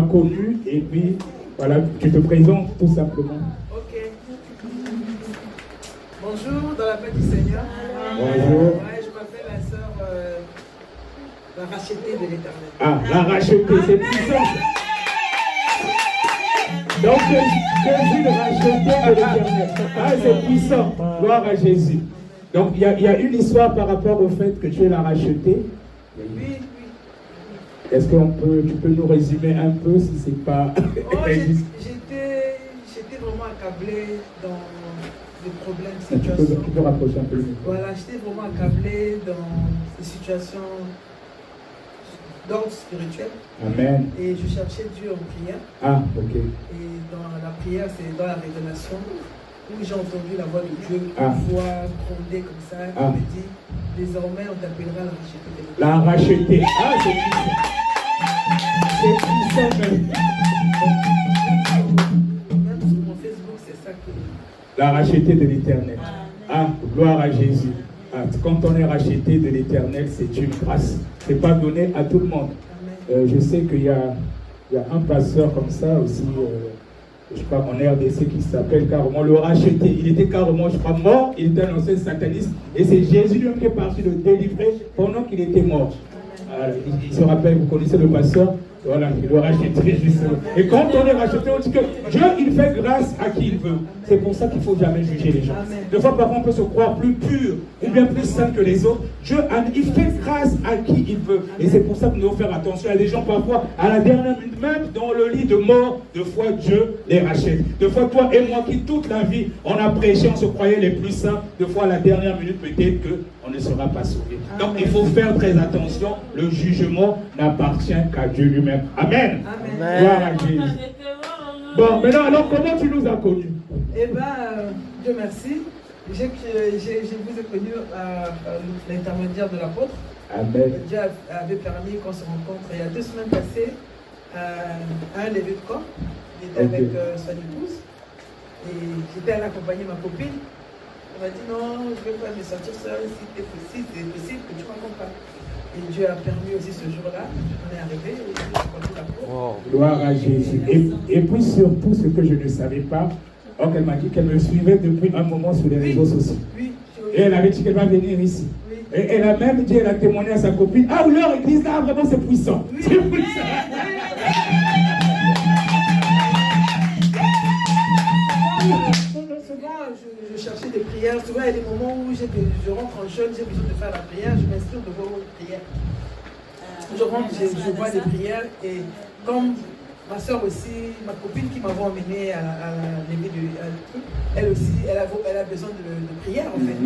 connu et puis voilà, tu te présentes tout simplement. Ok. Bonjour, dans la paix du Seigneur. Bonjour. Ouais, je m'appelle la sœur la rachetée de l'Éternel. Ah, la rachetée, c'est puissant. Donc, Jésus le racheté de l'Éternel. Ah, c'est puissant. Gloire à Jésus. Donc, il y a une histoire par rapport au fait que tu es la rachetée. Oui. Est-ce que tu peux nous résumer un peu si c'est pas... J'étais vraiment accablé dans des problèmes, situations. Tu peux rapprocher un peu le micro. Voilà, j'étais vraiment accablé dans des situations d'ordre spirituel. Amen. Et je cherchais Dieu en prière. Ah, ok. Et dans la prière, c'est dans la révélation où j'ai entendu la voix de Dieu, une Ah. voix gronder comme ça, qui me dit, désormais on t'appellera la rachetée. La rachetée. Ah, c'est puissant. C'est puissant même. Même sur mon Facebook, c'est ça que... La rachetée de l'Éternel. Ah, gloire à Jésus. Ah, quand on est racheté de l'Éternel, c'est une grâce. Ce n'est pas donné à tout le monde. Je sais qu'il y a un pasteur comme ça aussi, je crois en RDC, qui s'appelle carrément le racheté. Il était carrément, je crois, mort. Il était un ancien sataniste. Et c'est Jésus lui-même qui est parti le délivrer pendant qu'il était mort. Il se rappelle, vous connaissez le pasteur? Voilà, il doit racheter justement. Et quand on est racheté, on dit que Dieu, il fait grâce à qui il veut. C'est pour ça qu'il ne faut jamais juger les gens. Des fois, parfois, on peut se croire plus pur ou bien plus saint que les autres. Dieu, il fait grâce à qui il veut. Et c'est pour ça que nous devons faire attention à des gens, parfois, à la dernière minute, même dans le lit de mort, deux fois Dieu les rachète. Deux fois, toi et moi, qui toute la vie, on a prêché, on se croyait les plus saints. Deux fois, à la dernière minute, peut-être qu'on ne sera pas sauvé. Donc, il faut faire très attention. Le jugement n'appartient qu'à Dieu lui-même. Amen. Amen. Gloire à Jésus. Bon, maintenant, alors, comment tu nous as connus? Eh bien, Dieu merci. Je vous ai connu à l'intermédiaire de l'apôtre. Amen. Dieu avait permis qu'on se rencontre il y a 2 semaines passées à un lever de corps. Il était avec son épouse. Et j'étais allée accompagner ma copine. Elle m'a dit non, je ne vais pas me sentir seule. Si c'est possible que tu m'accompagnes. Et Dieu a permis aussi ce jour-là. On est arrivé et j'ai rencontré l'apôtre. Wow. Gloire à Jésus. Et puis surtout, ce que je ne savais pas, elle m'a dit qu'elle me suivait depuis un moment sur les réseaux sociaux. Oui. Et elle avait dit qu'elle va venir ici. Oui. Et elle a même dit, elle a témoigné à sa copine, ah, leur église là, vraiment c'est puissant. Oui. C'est puissant. Souvent, je cherchais des prières. Souvent, il y a des moments où je rentre en jeûne, j'ai besoin de faire la prière, je m'inspire de vos prières. Je rentre, je vois des prières et comme ma soeur aussi, ma copine qui m'avait emmenée à l'éveil du truc, elle aussi, elle a besoin de prière en fait.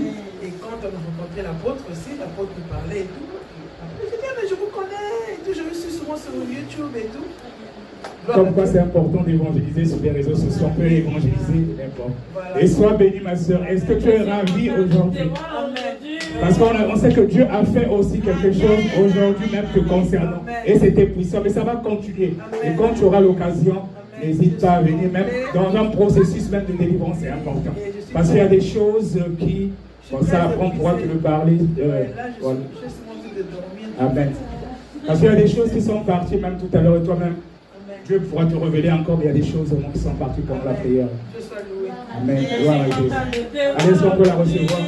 Et quand on a rencontré l'apôtre aussi, l'apôtre nous parlait et tout. Après, je dis, mais je vous connais et tout, je me suis souvent sur YouTube et tout. Comme quoi c'est important d'évangéliser sur les réseaux sociaux, on peut évangéliser n'importe. Voilà. Et sois bénie ma soeur, est-ce que tu es ravie aujourd'hui? Parce qu'on sait que Dieu a fait aussi quelque chose aujourd'hui même te concernant. Et c'était puissant, mais ça va continuer. Et quand tu auras l'occasion, n'hésite pas à venir, même dans un processus même de délivrance, c'est important. Parce qu'il y a des choses qui, bon, ça après on pourra te le parler. Voilà. Amen. Parce qu'il y a des choses qui sont parties même tout à l'heure et toi-même. Dieu pourra te révéler encore, mais il y a des choses au moins qui sont parties pendant la prière. Amen. Gloire à Jésus. Allez, est-ce qu'on peut la recevoir?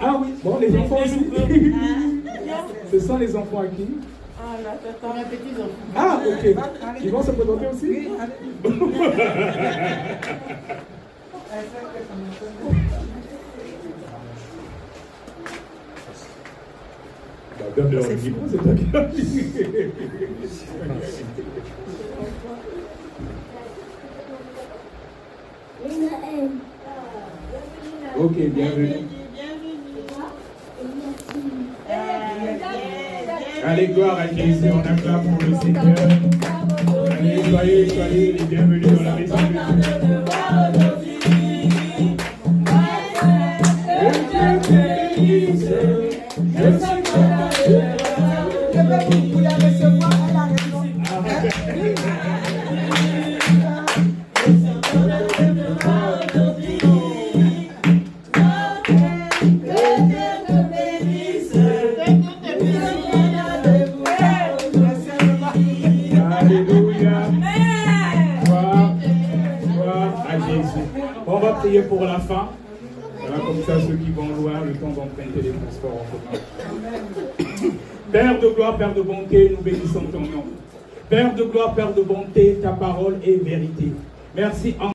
Ah oui, bon, les enfants aussi. Ce sont les enfants à qui? Ah, là, c'est mes petits-enfants. Ah, ok. Ils vont se présenter aussi? Oui. Donne-leur le micro, c'est toi qui l'as dit. Ok, bienvenue. Allez, gloire à Jésus, on acclame pour le Seigneur. Soyez les bienvenus dans la maison de Dieu. On va prier pour la fin. Voilà, comme ça, ceux qui vont loin, le temps d'emprunter les transports en commun. Père de gloire, Père de bonté, nous bénissons ton nom. Père de gloire, Père de bonté, ta parole est vérité. Merci.